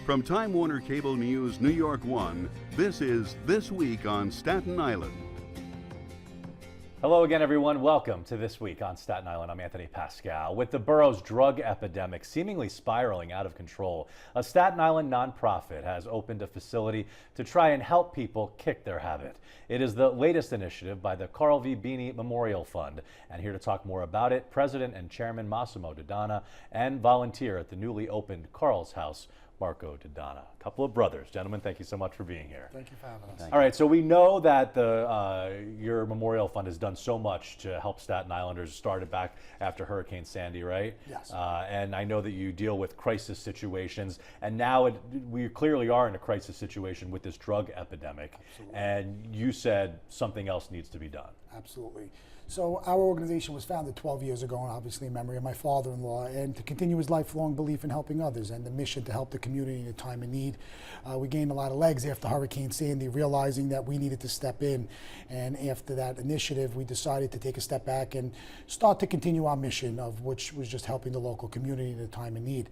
From Time Warner Cable News New York 1, this is This Week on Staten Island. Hello again, everyone. Welcome to This Week on Staten Island. I'm Anthony Pascal. With the borough's drug epidemic seemingly spiraling out of control, a Staten Island nonprofit has opened a facility to try and help people kick their habit. It is the latest initiative by the Carl V. Bini Memorial Fund. And here to talk more about it, President and Chairman Massimo Dodana and volunteer at the newly opened Carl's House, Marco Dodana. A couple of brothers. Gentlemen, thank you so much for being here. Thank you for having us. All right, so we know that your Memorial Fund has done so much to help Staten Islanders. Started back after Hurricane Sandy, right? Yes. And I know that you deal with crisis situations, and now we clearly are in a crisis situation with this drug epidemic. Absolutely. And you said something else needs to be done. Absolutely. So our organization was founded 12 years ago, and obviously in memory of my father-in-law, and to continue his lifelong belief in helping others and the mission to help the community in a time of need. We gained a lot of legs after Hurricane Sandy, realizing that we needed to step in. And after that initiative, we decided to take a step back and start to continue our mission, of which was just helping the local community in a time of need.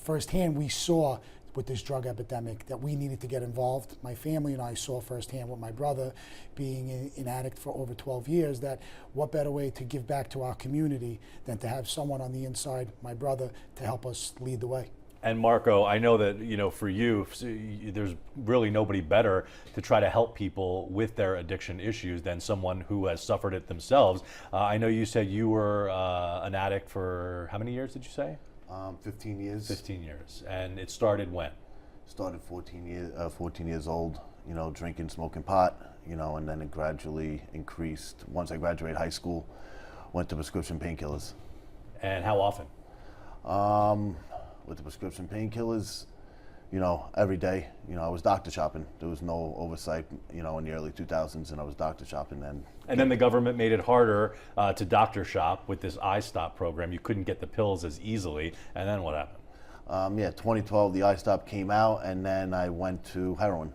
Firsthand, we saw with this drug epidemic that we needed to get involved. My family and I saw firsthand with my brother being an addict for over 12 years, that what better way to give back to our community than to have someone on the inside, my brother, to help us lead the way. And Marco, I know that, for you, there's really nobody better to try to help people with their addiction issues than someone who has suffered it themselves. I know you said you were an addict for how many years, did you say? 15 years. 15 years. And it started when? Started 14 years old, drinking, smoking pot, and then it gradually increased. Once I graduated high school, went to prescription painkillers. And how often? With the prescription painkillers, every day. I was doctor shopping. There was no oversight, in the early 2000s, and I was doctor shopping. And then the government made it harder to doctor shop with this iStop program. You couldn't get the pills as easily. And then what happened? 2012, the iStop came out, and then I went to heroin.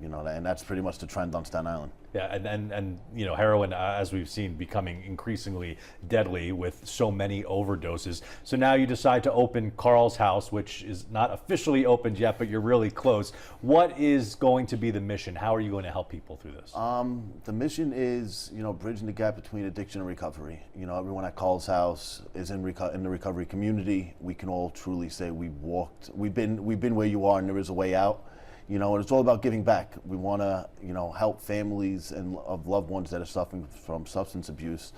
And that's pretty much the trend on Staten Island. Yeah, and heroin, as we've seen, becoming increasingly deadly with so many overdoses. So now you decide to open Carl's House, which is not officially opened yet, but you're really close. What is going to be the mission? How are you going to help people through this? The mission is, bridging the gap between addiction and recovery. Everyone at Carl's House is in the recovery community. We can all truly say we've been where you are, and there is a way out. And it's all about giving back. We want to, help families of loved ones that are suffering from substance abuse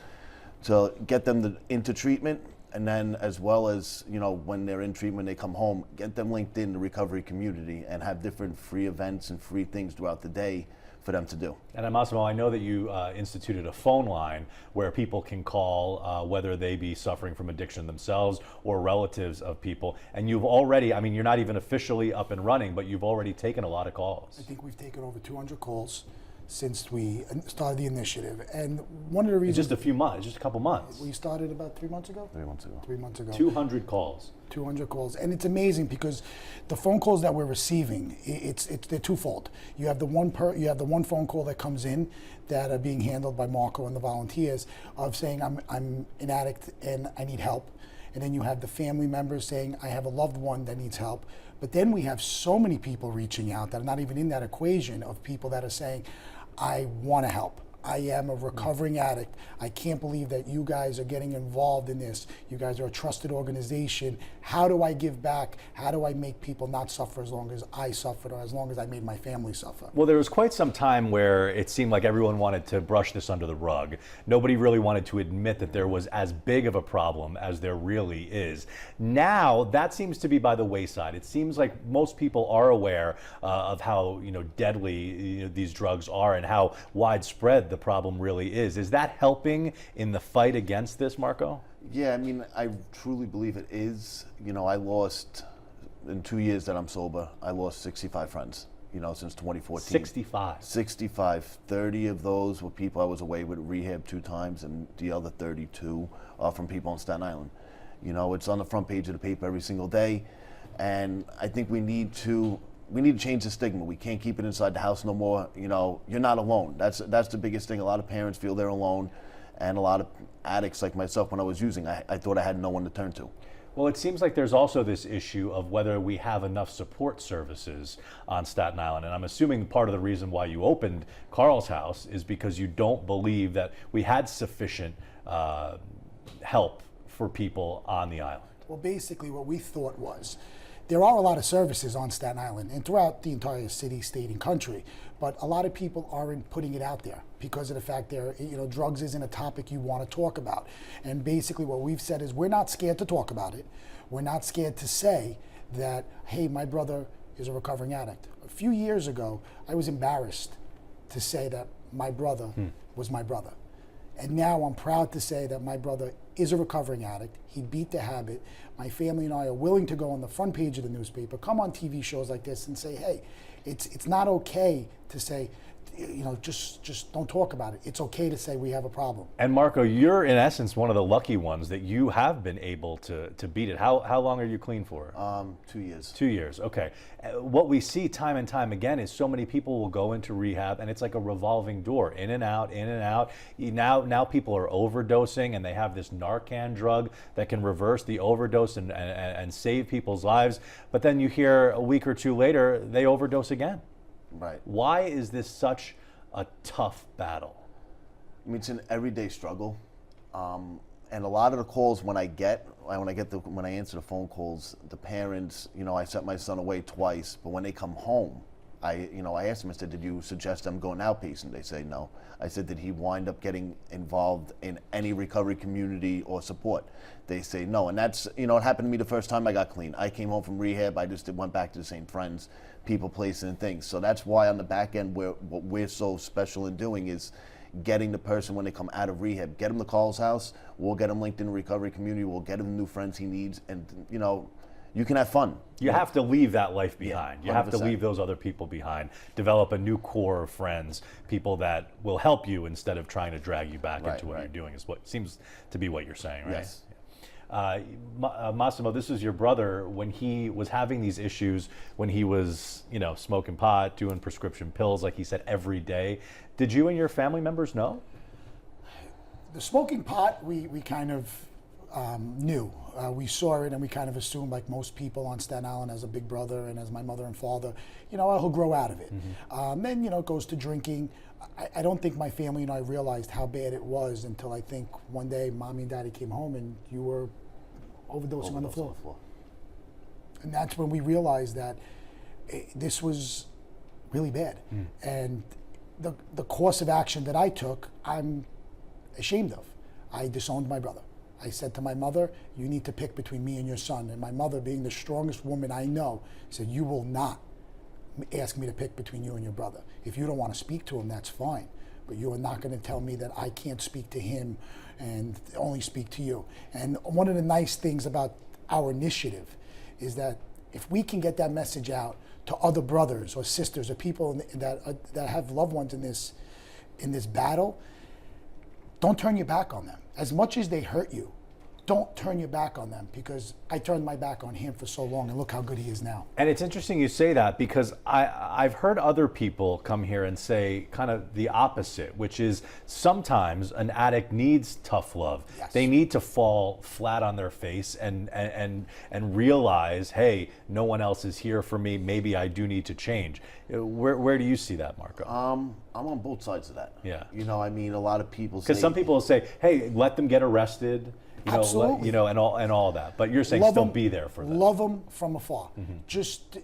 to get them into treatment, and then as well as, when they're in treatment, they come home, get them linked in the recovery community and have different free events and free things throughout the day for them to do. And Massimo, I know that you instituted a phone line where people can call, whether they be suffering from addiction themselves or relatives of people. And you've already, you're not even officially up and running, but you've already taken a lot of calls. I think we've taken over 200 calls since we started the initiative. And one of the reasons— Just a few months, just a couple months. We started about 3 months ago? 3 months ago. 3 months ago. 200 calls. 200 calls, and it's amazing because the phone calls that we're receiving, they're twofold. You have the one phone call that comes in that are being handled by Marco and the volunteers of saying I'm an addict and I need help, and then you have the family members saying I have a loved one that needs help. But then we have so many people reaching out that are not even in that equation of people that are saying I want to help. I am a recovering addict. I can't believe that you guys are getting involved in this. You guys are a trusted organization. How do I give back? How do I make people not suffer as long as I suffered, or as long as I made my family suffer? Well, there was quite some time where it seemed like everyone wanted to brush this under the rug. Nobody really wanted to admit that there was as big of a problem as there really is. Now, that seems to be by the wayside. It seems like most people are aware of how deadly these drugs are and how widespread the problem really is. Is that helping in the fight against this, Marco? Yeah, I truly believe it is. I lost, in 2 years that I'm sober, I lost 65 friends, since 2014. 65? 65. 30 of those were people I was away with rehab 2 times, and the other 32 are from people on Staten Island. It's on the front page of the paper every single day, and I think we need to change the stigma. We can't keep it inside the house no more. You're not alone. That's the biggest thing. A lot of parents feel they're alone, and a lot of addicts like myself, when I was using, I thought I had no one to turn to. Well, it seems like there's also this issue of whether we have enough support services on Staten Island. And I'm assuming part of the reason why you opened Carl's House is because you don't believe that we had sufficient help for people on the island. Well, basically what we thought was, there are a lot of services on Staten Island and throughout the entire city, state, and country, but a lot of people aren't putting it out there because of the fact drugs isn't a topic you want to talk about. And basically what we've said is we're not scared to talk about it. We're not scared to say that, hey, my brother is a recovering addict. A few years ago, I was embarrassed to say that my brother was my brother. And now I'm proud to say that my brother is a recovering addict. He beat the habit. My family and I are willing to go on the front page of the newspaper, come on TV shows like this and say, hey, it's not okay to say, just don't talk about it. It's okay to say we have a problem. And Marco, you're in essence one of the lucky ones that you have been able to beat it. How long are you clean for? 2 years. 2 years, okay. What we see time and time again is so many people will go into rehab and it's like a revolving door, in and out, in and out. Now people are overdosing and they have this Narcan drug that can reverse the overdose and save people's lives. But then you hear a week or two later, they overdose again. Right. Why is this such a tough battle? I mean, it's an everyday struggle, and a lot of the calls when I answer the phone calls, the parents, I sent my son away twice, but when they come home, I asked them, I said, did you suggest them going outpatient? They say no. I said, did he wind up getting involved in any recovery community or support? They say no. And that's, it happened to me the first time I got clean. I came home from rehab, I just went back to the same friends, people, places, and things. So that's why on the back end, what we're so special in doing is getting the person when they come out of rehab, get them to Carl's House, we'll get him linked in the recovery community, we'll get him the new friends he needs, and you can have fun. You have to leave that life behind. Yeah, you have to 100%. leave those other people behind. Develop a new core of friends, people that will help you instead of trying to drag you back into what you're doing, is what seems to be what you're saying, right? Yes. Massimo, this is your brother. When he was having these issues, when he was, smoking pot, doing prescription pills, like he said, every day, did you and your family members know? The smoking pot, we kind of knew. We saw it and we kind of assumed, like most people on Staten Island, as a big brother and as my mother and father, he'll grow out of it. Then, it goes to drinking. I don't think my family and I realized how bad it was until I think one day Mommy and Daddy came home and you were overdosing on the floor. And that's when we realized that this was really bad. And the course of action that I took, I'm ashamed of. I disowned my brother. I said to my mother, you need to pick between me and your son. And my mother, being the strongest woman I know, said, you will not ask me to pick between you and your brother. If you don't want to speak to him, that's fine. But you are not going to tell me that I can't speak to him and only speak to you. And one of the nice things about our initiative is that if we can get that message out to other brothers or sisters or people that have loved ones in this battle, don't turn your back on them. As much as they hurt you, don't turn your back on them, because I turned my back on him for so long and look how good he is now. And it's interesting you say that, because I've heard other people come here and say kind of the opposite, which is sometimes an addict needs tough love. Yes. They need to fall flat on their face and realize, hey, no one else is here for me. Maybe I do need to change. Where do you see that, Marco? I'm on both sides of that. Yeah. A lot of people say, Because some people will say, hey, let them get arrested. Absolutely. And all that. But you're saying still be there for them. Love them from afar. Just,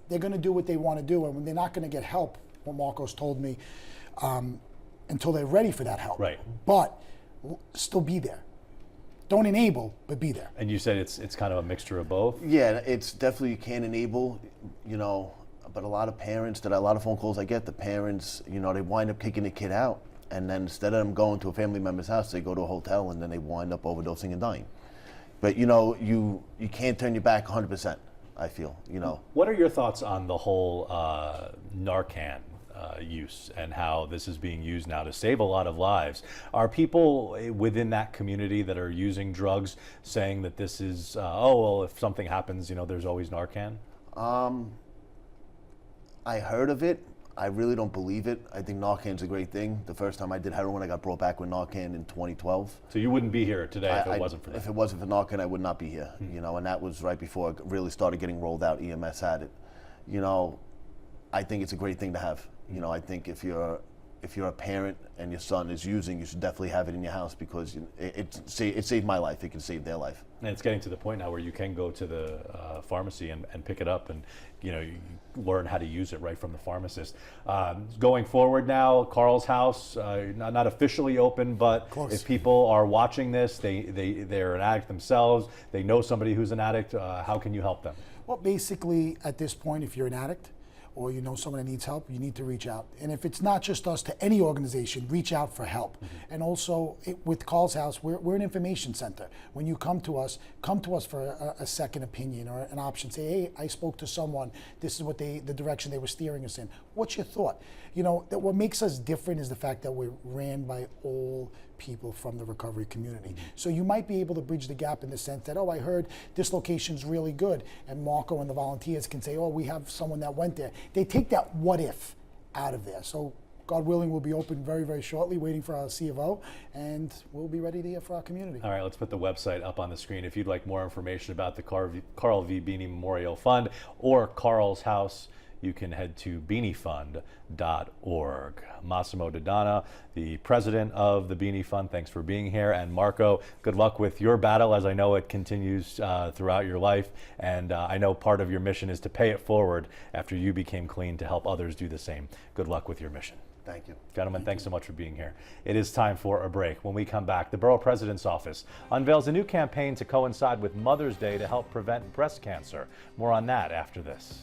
they're going to do what they want to do, and when they're not going to get help, what Marcos told me, until they're ready for that help. Right. But still be there. Don't enable, but be there. And you said it's kind of a mixture of both? Yeah, it's definitely, you can't enable, but a lot of parents, a lot of phone calls I get, the parents, they wind up kicking the kid out. And then instead of them going to a family member's house, they go to a hotel and then they wind up overdosing and dying. But you can't turn your back 100%, I feel, What are your thoughts on the whole Narcan use and how this is being used now to save a lot of lives? Are people within that community that are using drugs saying that this is, if something happens, there's always Narcan? I heard of it. I really don't believe it. I think Narcan's a great thing. The first time I did heroin, I got brought back with Narcan in 2012. So you wouldn't be here today if it wasn't for that? If it wasn't for Narcan, I would not be here. You know, and that was right before it really started getting rolled out. EMS had it. You know, I think it's a great thing to have. You know, I think if you're a parent and your son is using, you should definitely have it in your house, because it saved my life. It can save their life. And it's getting to the point now where you can go to the pharmacy and pick it up, and you learn how to use it right from the pharmacist. Going forward now, Carl's House, not officially open, but if people are watching this, they're an addict themselves, they know somebody who's an addict, how can you help them? Well, basically, at this point, if you're an addict, or you know someone that needs help, you need to reach out. And if it's not just us, to any organization, reach out for help. And also with Carl's House, we're an information center. When you come to us for a second opinion or an option. Say, hey, I spoke to someone, this is what the direction they were steering us in. What's your thought? You know, what makes us different is the fact that we're ran by all people from the recovery community. So you might be able to bridge the gap in the sense that, oh, I heard this location's really good, and Marco and the volunteers can say, oh, we have someone that went there. They take that what if out of there. So God willing, we'll be open very, very shortly, waiting for our C of O, and we'll be ready to for our community. All right, let's put the website up on the screen. If you'd like more information about the Carl V. Bini Memorial Fund or Carl's House, you can head to beaniefund.org. Massimo Dodana, the president of the Bini Fund, thanks for being here. And Marco, good luck with your battle, as I know it continues throughout your life. And I know part of your mission is to pay it forward after you became clean, to help others do the same. Good luck with your mission. Thank you. Gentlemen, thanks so much for being here. It is time for a break. When we come back, the Borough President's Office unveils a new campaign to coincide with Mother's Day to help prevent breast cancer. More on that after this.